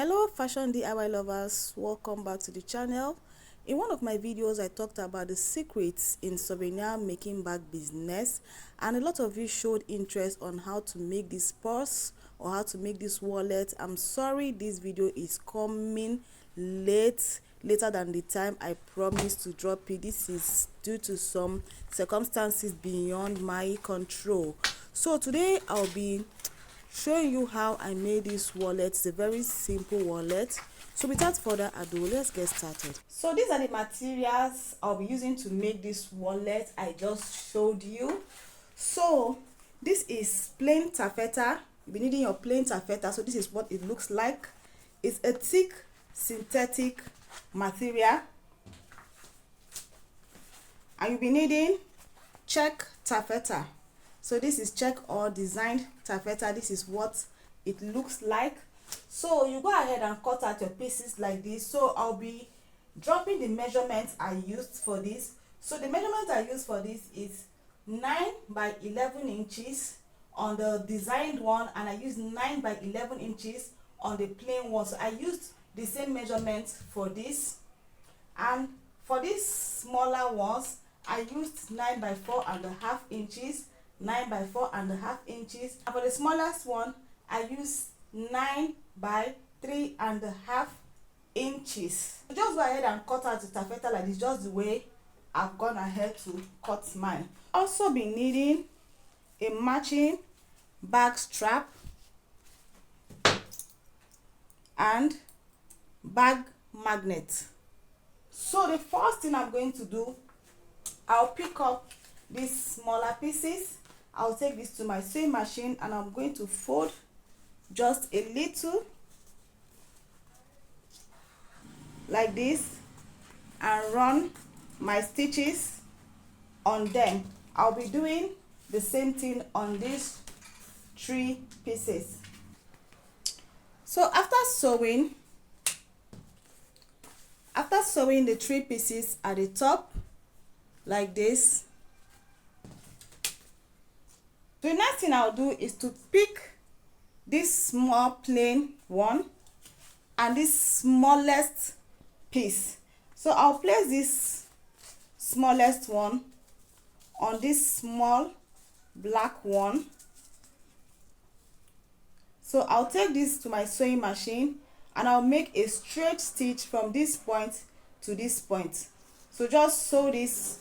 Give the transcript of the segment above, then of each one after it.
Hello fashion DIY lovers, welcome back to the channel. In one of my videos I talked about the secrets in souvenir making bag business, and a lot of you showed interest on how to make this purse or how to make this wallet. I'm sorry this video is coming later than the time I promised to drop it. This is due to some circumstances beyond my control. So today I'll be showing you how I made this wallet. It's a very simple wallet. So without further ado, let's get started. So these are the materials I'll be using to make this wallet I just showed you. So this is plain taffeta. You'll be needing your plain taffeta. So this is what it looks like. It's a thick synthetic material, and you'll be needing check taffeta. So this is check or designed taffeta. This is what it looks like. So you go ahead and cut out your pieces like this. So I'll be dropping the measurements I used for this. So the measurement I used for this is 9 by 11 inches on the designed one, and I used 9 by 11 inches on the plain one. So I used the same measurement for this, and for these smaller ones I used 9 by 4.5 inches, 9 by 4.5 inches, and for the smallest one I use 9 by 3.5 inches. So just go ahead and cut out the taffeta like this, just the way I've gone ahead to cut mine. Also be needing a matching bag strap and bag magnet. So the first thing I'm going to do, I'll pick up these smaller pieces. I'll take this to my sewing machine and I'm going to fold just a little like this and run my stitches on them. I'll be doing the same thing on these 3 pieces. So after sewing the 3 pieces at the top like this, the next thing I'll do is to pick this small plain one and this smallest piece. So I'll place this smallest one on this small black one. So I'll take this to my sewing machine and I'll make a straight stitch from this point to this point. So just sew this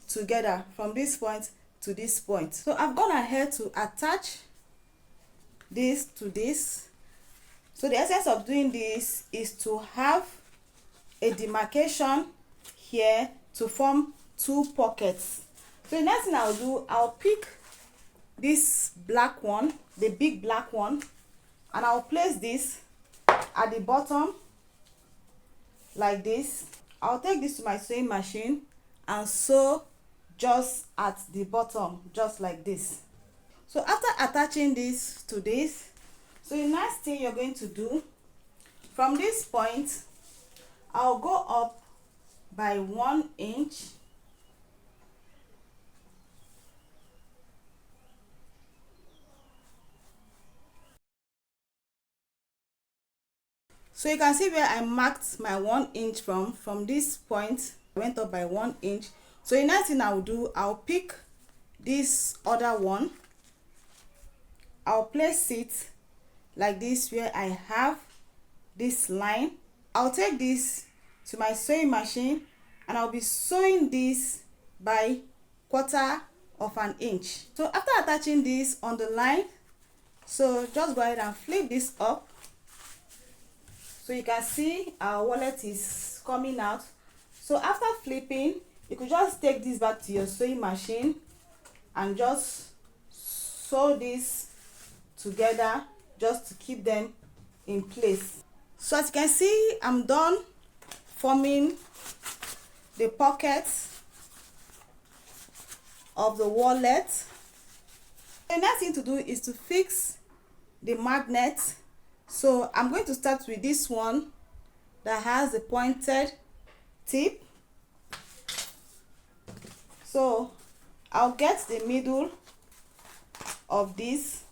together from this point to this point. So I've gone ahead to attach this to this. So the essence of doing this is to have a demarcation here to form 2 pockets. So the next thing I'll do, I'll pick this black one, the big black one, and I'll place this at the bottom like this. I'll take this to my sewing machine and sew just at the bottom, just like this. So after attaching this to this, so the next thing you're going to do, from this point I'll go up by 1 inch so you can see where I marked my 1 inch from this point. I went up by 1 inch. So the next thing I'll do, I'll pick this other one, I'll place it like this where I have this line. I'll take this to my sewing machine and I'll be sewing this by 1/4 inch. So after attaching this on the line, so just go ahead and flip this up. So you can see our wallet is coming out. So after flipping, you could just take this back to your sewing machine and just sew this together just to keep them in place. So as you can see, I'm done forming the pockets of the wallet. The next thing to do is to fix the magnet. So I'm going to start with this one that has a pointed tip. So I'll get the middle of this.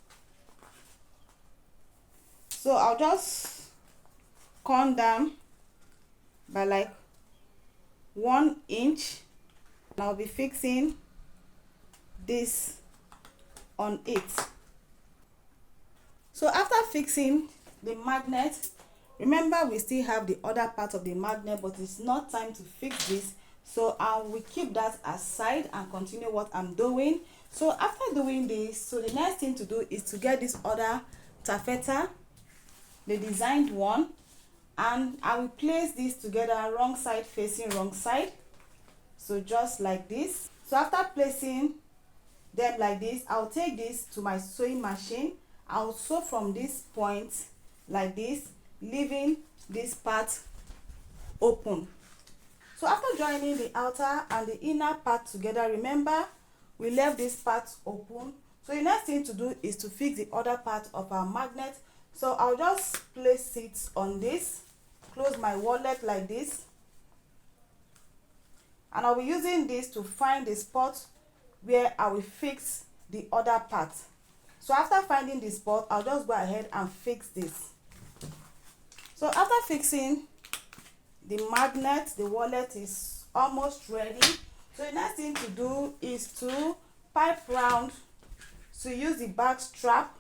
So I'll just come down by like 1 inch, and I'll be fixing this on it. So after fixing the magnet, remember we still have the other part of the magnet, but it's not time to fix this, so I will keep that aside and continue what I'm doing. So after doing this, so the next thing to do is to get this other taffeta, the designed one, and I will place this together, wrong side facing wrong side, so just like this. So after placing them like this, I'll take this to my sewing machine. I'll sew from this point like this, leaving this part open. So after joining the outer and the inner part together, remember we left this part open. So the next thing to do is to fix the other part of our magnet. So I'll just place it on this, close my wallet like this, and I'll be using this to find the spot where I will fix the other part. So after finding the spot, I'll just go ahead and fix this. So after fixing the magnet, the wallet is almost ready. So the next thing to do is to pipe round, to use the back strap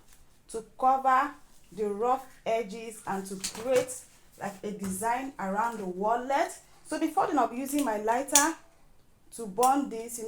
to cover the rough edges and to create like a design around the wallet. So before then, I'll be using my lighter to burn this.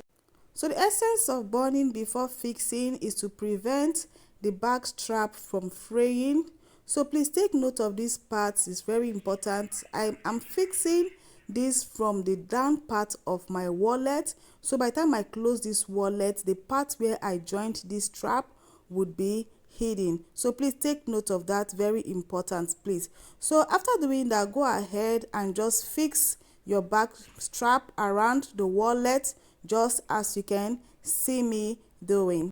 So the essence of burning before fixing is to prevent the back strap from fraying. So please take note of these parts, it's very important. I'm fixing this from the down part of my wallet. So by the time I close this wallet, the part where I joined this strap would be hidden. So please take note of that, very important, please. So after doing that, go ahead and just fix your back strap around the wallet, just as you can see me doing.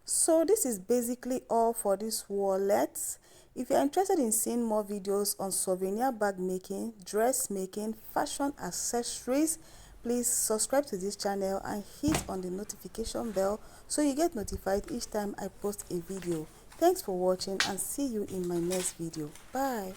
So this is basically all for this wallet. If you're interested in seeing more videos on souvenir bag making, dress making, fashion accessories, please subscribe to this channel and hit on the notification bell so you get notified each time I post a video. Thanks for watching and see you in my next video. Bye.